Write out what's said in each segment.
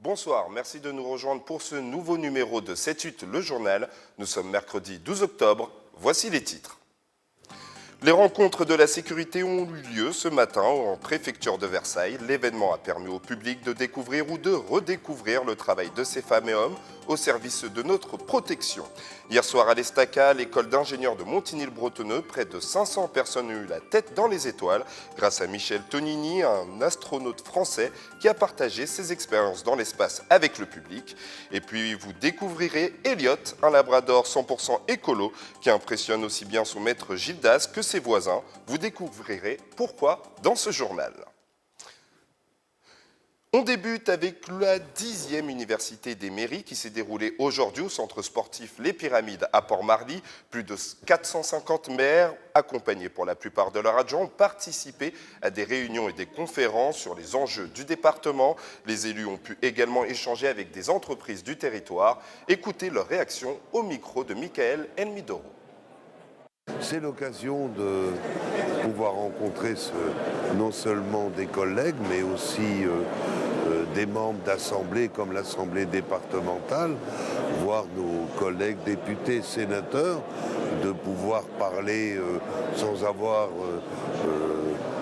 Bonsoir, merci de nous rejoindre pour ce nouveau numéro de 7-8 le journal. Nous sommes mercredi 12 octobre, voici les titres. Les rencontres de la sécurité ont eu lieu ce matin en préfecture de Versailles. L'événement a permis au public de découvrir ou de redécouvrir le travail de ces femmes et hommes au service de notre protection. Hier soir à l'Estaca, l'école d'ingénieurs de Montigny-le-Bretonneux, près de 500 personnes ont eu la tête dans les étoiles grâce à Michel Tonini, un astronaute français qui a partagé ses expériences dans l'espace avec le public. Et puis vous découvrirez Elliot, un labrador 100% écolo qui impressionne aussi bien son maître Gildas que ses voisins. Vous découvrirez pourquoi dans ce journal. On débute avec la 10e université des mairies qui s'est déroulée aujourd'hui au centre sportif Les Pyramides à Port-Marly. Plus de 450 maires, accompagnés pour la plupart de leurs adjoints, ont participé à des réunions et des conférences sur les enjeux du département. Les élus ont pu également échanger avec des entreprises du territoire. Écoutez leurs réactions au micro de Michael Elmidoro. C'est l'occasion de pouvoir rencontrer non seulement des collègues, mais aussi des membres d'assemblées comme l'Assemblée départementale, voire nos collègues députés, sénateurs, de pouvoir parler sans avoir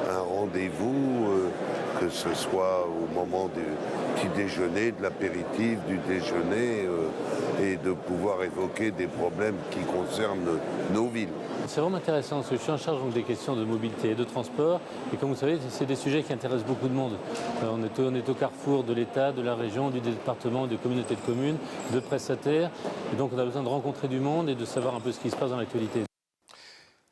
un rendez-vous, que ce soit au moment du petit déjeuner, de l'apéritif, du déjeuner, et de pouvoir évoquer des problèmes qui concernent nos villes. C'est vraiment intéressant parce que je suis en charge donc, des questions de mobilité et de transport. Et comme vous savez, c'est des sujets qui intéressent beaucoup de monde. On est au carrefour de l'État, de la région, du département, des communautés de communes, de prestataires. Et donc on a besoin de rencontrer du monde et de savoir un peu ce qui se passe dans l'actualité.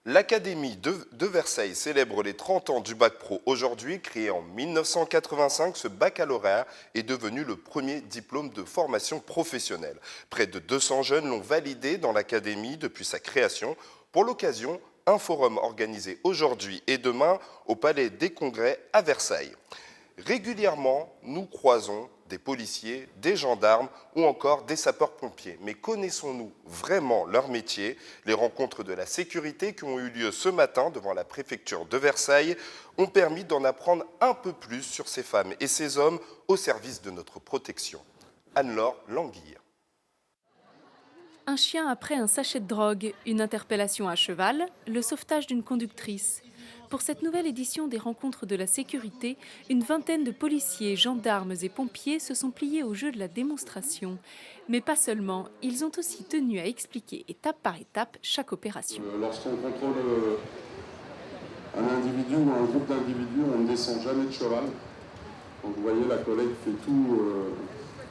L'Académie de Versailles célèbre les 30 ans du Bac Pro aujourd'hui. Créé en 1985, ce baccalauréat est devenu le premier diplôme de formation professionnelle. Près de 200 jeunes l'ont validé dans l'Académie depuis sa création. Pour l'occasion, un forum organisé aujourd'hui et demain au Palais des Congrès à Versailles. Régulièrement, nous croisons des policiers, des gendarmes ou encore des sapeurs-pompiers. Mais connaissons-nous vraiment leur métier? Les rencontres de la sécurité qui ont eu lieu ce matin devant la préfecture de Versailles ont permis d'en apprendre un peu plus sur ces femmes et ces hommes au service de notre protection. Anne-Laure Languille. Un chien après un sachet de drogue, une interpellation à cheval, le sauvetage d'une conductrice. Pour cette nouvelle édition des rencontres de la sécurité, une vingtaine de policiers, gendarmes et pompiers se sont pliés au jeu de la démonstration. Mais pas seulement, ils ont aussi tenu à expliquer étape par étape chaque opération. Lorsqu'on contrôle un individu ou un groupe d'individus, on ne descend jamais de cheval. Donc vous voyez, la collègue fait tout.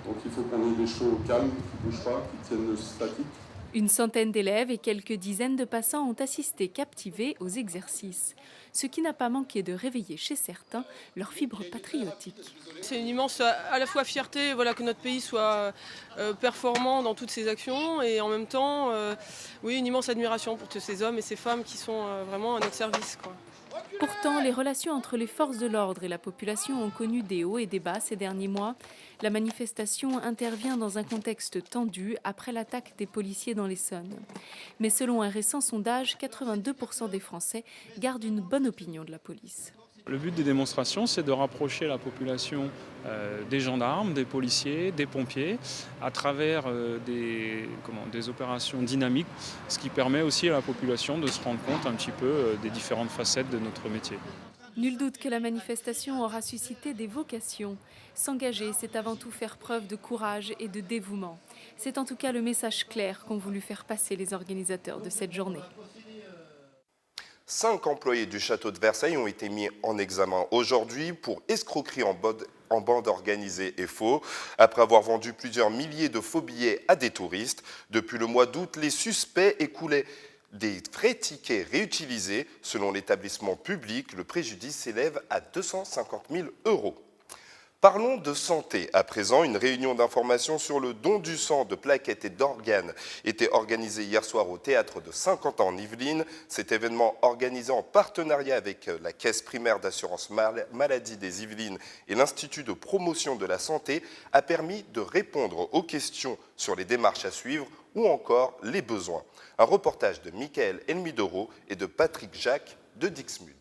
Donc il faut qu'on ait des chevaux calmes, qui ne bougent pas, qui tiennent statique. Une centaine d'élèves et quelques dizaines de passants ont assisté captivés aux exercices, ce qui n'a pas manqué de réveiller chez certains leur fibre patriotique. C'est une immense à la fois fierté que notre pays soit performant dans toutes ses actions et en même temps oui, une immense admiration pour tous ces hommes et ces femmes qui sont vraiment à notre service, quoi. Pourtant, les relations entre les forces de l'ordre et la population ont connu des hauts et des bas ces derniers mois. La manifestation intervient dans un contexte tendu après l'attaque des policiers dans l'Essonne. Mais selon un récent sondage, 82% des Français gardent une bonne opinion de la police. Le but des démonstrations, c'est de rapprocher la population des gendarmes, des policiers, des pompiers, à travers des opérations dynamiques, ce qui permet aussi à la population de se rendre compte un petit peu des différentes facettes de notre métier. Nul doute que la manifestation aura suscité des vocations. S'engager, c'est avant tout faire preuve de courage et de dévouement. C'est en tout cas le message clair qu'ont voulu faire passer les organisateurs de cette journée. 5 employés du château de Versailles ont été mis en examen aujourd'hui pour escroquerie en bande organisée et faux, après avoir vendu plusieurs milliers de faux billets à des touristes. Depuis le mois d'août, les suspects écoulaient des vrais tickets réutilisés. Selon l'établissement public, le préjudice s'élève à 250 000 €. Parlons de santé. À présent, une réunion d'information sur le don du sang, de plaquettes et d'organes était organisée hier soir au théâtre de Saint-Quentin en Yvelines. Cet événement organisé en partenariat avec la Caisse primaire d'assurance maladie des Yvelines et l'Institut de promotion de la santé a permis de répondre aux questions sur les démarches à suivre ou encore les besoins. Un reportage de Michael Elmidoro et de Patrick Jacques de Dixmude.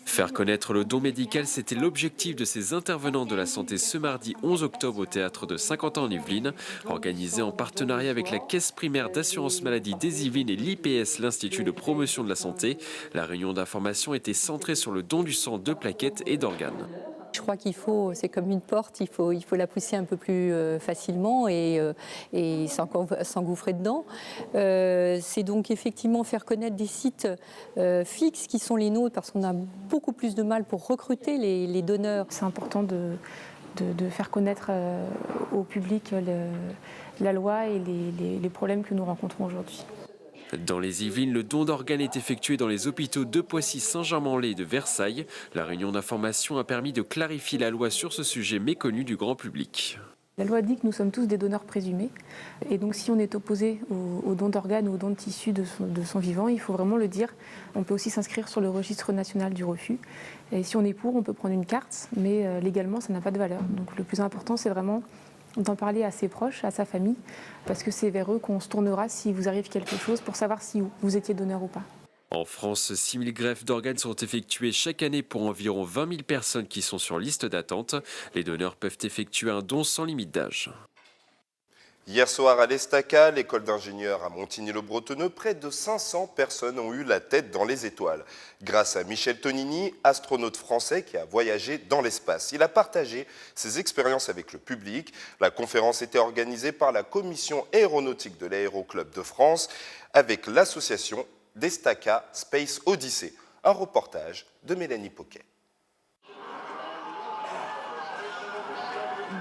Faire connaître le don médical, c'était l'objectif de ces intervenants de la santé ce mardi 11 octobre au théâtre de Saint-Quentin en Yvelines, organisé en partenariat avec la Caisse primaire d'assurance maladie des Yvelines et l'IPS, l'Institut de promotion de la santé. La réunion d'information était centrée sur le don du sang, de plaquettes et d'organes. Je crois c'est comme une porte, il faut la pousser un peu plus facilement et s'engouffrer dedans. C'est donc effectivement faire connaître des sites fixes qui sont les nôtres, parce qu'on a beaucoup plus de mal pour recruter les donneurs. C'est important de faire connaître au public la loi et les problèmes que nous rencontrons aujourd'hui. Dans les Yvelines, le don d'organes est effectué dans les hôpitaux de Poissy, Saint-Germain-en-Laye et de Versailles. La réunion d'information a permis de clarifier la loi sur ce sujet méconnu du grand public. La loi dit que nous sommes tous des donneurs présumés. Et donc si on est opposé au don d'organes ou au don de tissus de son vivant, il faut vraiment le dire. On peut aussi s'inscrire sur le registre national du refus. Et si on est pour, on peut prendre une carte, mais légalement, ça n'a pas de valeur. Donc le plus important, c'est vraiment d'en parler à ses proches, à sa famille, parce que c'est vers eux qu'on se tournera si vous arrive quelque chose pour savoir si vous étiez donneur ou pas. En France, 6 000 greffes d'organes sont effectuées chaque année pour environ 20 000 personnes qui sont sur liste d'attente. Les donneurs peuvent effectuer un don sans limite d'âge. Hier soir à l'Estaca, l'école d'ingénieurs à Montigny-le-Bretonneux, près de 500 personnes ont eu la tête dans les étoiles. Grâce à Michel Tonini, astronaute français qui a voyagé dans l'espace. Il a partagé ses expériences avec le public. La conférence était organisée par la commission aéronautique de l'Aéroclub de France avec l'association d'Estaca Space Odyssey. Un reportage de Mélanie Poquet.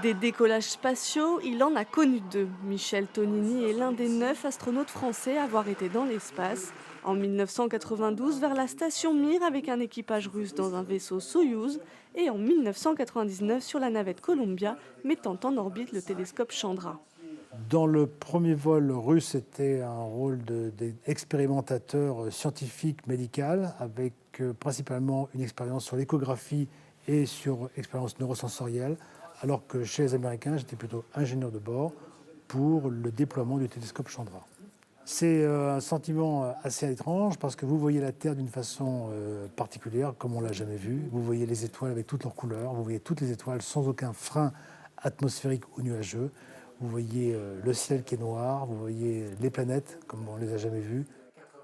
Des décollages spatiaux, il en a connu 2. Michel Tonini est l'un des 9 astronautes français à avoir été dans l'espace. En 1992, vers la station Mir avec un équipage russe dans un vaisseau Soyouz. Et en 1999 sur la navette Columbia, mettant en orbite le télescope Chandra. Dans le premier vol russe, c'était un rôle d'expérimentateur scientifique médical, avec principalement une expérience sur l'échographie et sur l'expérience neurosensorielle. Alors que chez les Américains, j'étais plutôt ingénieur de bord pour le déploiement du télescope Chandra. C'est un sentiment assez étrange parce que vous voyez la Terre d'une façon particulière, comme on ne l'a jamais vu. Vous voyez les étoiles avec toutes leurs couleurs, vous voyez toutes les étoiles sans aucun frein atmosphérique ou nuageux. Vous voyez le ciel qui est noir, vous voyez les planètes comme on ne les a jamais vues.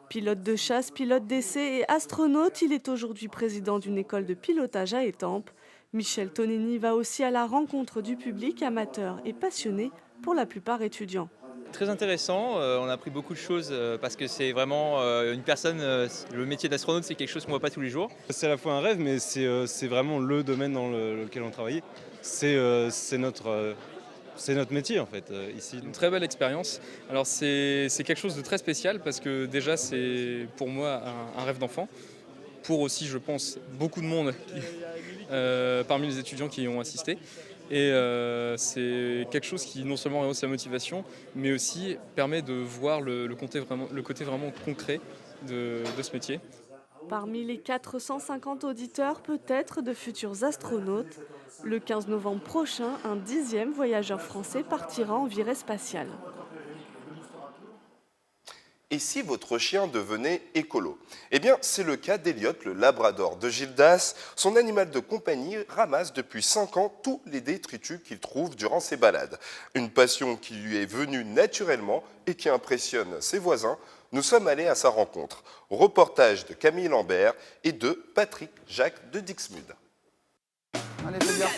Pilote de chasse, pilote d'essai et astronaute, il est aujourd'hui président d'une école de pilotage à Étampes. Michel Tonini va aussi à la rencontre du public, amateur et passionné, pour la plupart étudiants. Très intéressant, on a appris beaucoup de choses parce que c'est vraiment une personne, le métier d'astronaute c'est quelque chose qu'on ne voit pas tous les jours. C'est à la fois un rêve mais c'est vraiment le domaine dans lequel on travaille. C'est notre métier en fait ici. Une très belle expérience. Alors c'est quelque chose de très spécial parce que déjà c'est pour moi un rêve d'enfant. Pour aussi je pense beaucoup de monde parmi les étudiants qui y ont assisté. Et c'est quelque chose qui non seulement rehausse la motivation, mais aussi permet de voir le côté vraiment concret de ce métier. Parmi les 450 auditeurs, peut-être de futurs astronautes, le 15 novembre prochain, un 10e voyageur français partira en virée spatiale. Et si votre chien devenait écolo? Eh bien, c'est le cas d'Eliott, le labrador de Gildas. Son animal de compagnie ramasse depuis 5 ans tous les détritus qu'il trouve durant ses balades. Une passion qui lui est venue naturellement et qui impressionne ses voisins. Nous sommes allés à sa rencontre. Reportage de Camille Lambert et de Patrick Jacques de Dixmude. Allez, c'est bien.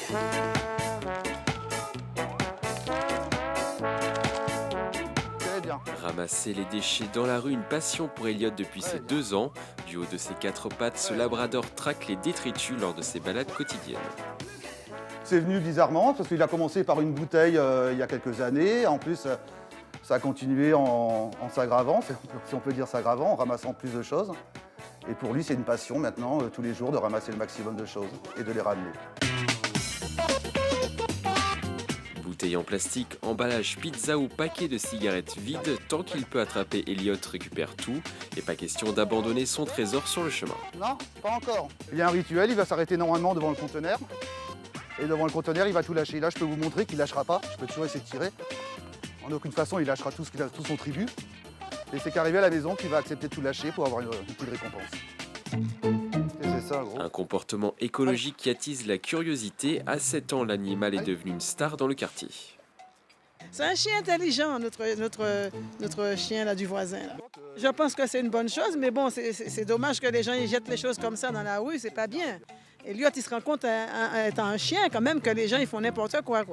Ramasser les déchets dans la rue, une passion pour Eliott depuis ses 2 ans. Du haut de ses 4 pattes, ce labrador traque les détritus lors de ses balades quotidiennes. C'est venu bizarrement parce qu'il a commencé par une bouteille il y a quelques années. En plus, ça a continué en s'aggravant, si on peut dire s'aggravant, en ramassant plus de choses. Et pour lui, c'est une passion maintenant, tous les jours, de ramasser le maximum de choses et de les ramener. Bouteilles en plastique, emballage pizza ou paquet de cigarettes vides, tant qu'il peut attraper, Eliott récupère tout. Et pas question d'abandonner son trésor sur le chemin. Non, pas encore. Il y a un rituel, il va s'arrêter normalement devant le conteneur. Et devant le conteneur, il va tout lâcher. Là, je peux vous montrer qu'il ne lâchera pas. Je peux toujours essayer de tirer. En aucune façon, il lâchera tout son tribut. Et c'est qu'arrivé à la maison qu'il va accepter de tout lâcher pour avoir une petite récompense. Et c'est ça, gros. Un comportement écologique qui attise la curiosité. À 7 ans, l'animal est devenu une star dans le quartier. C'est un chien intelligent, notre chien là, du voisin. Là. Je pense que c'est une bonne chose, mais bon, c'est dommage que les gens ils jettent les choses comme ça dans la rue, c'est pas bien. Elliot, il se rend compte, étant un chien, quand même, que les gens ils font n'importe quoi.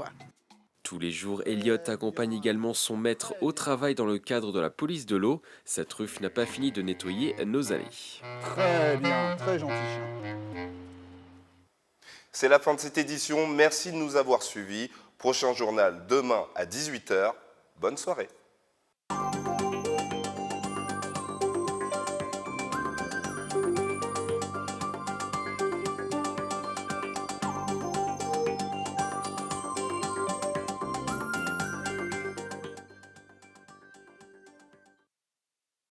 Tous les jours, Elliot accompagne également son maître au travail dans le cadre de la police de l'eau. Cette truffe n'a pas fini de nettoyer nos allées. Très bien, très gentil chien. C'est la fin de cette édition. Merci de nous avoir suivis. Prochain journal demain à 18 h. Bonne soirée.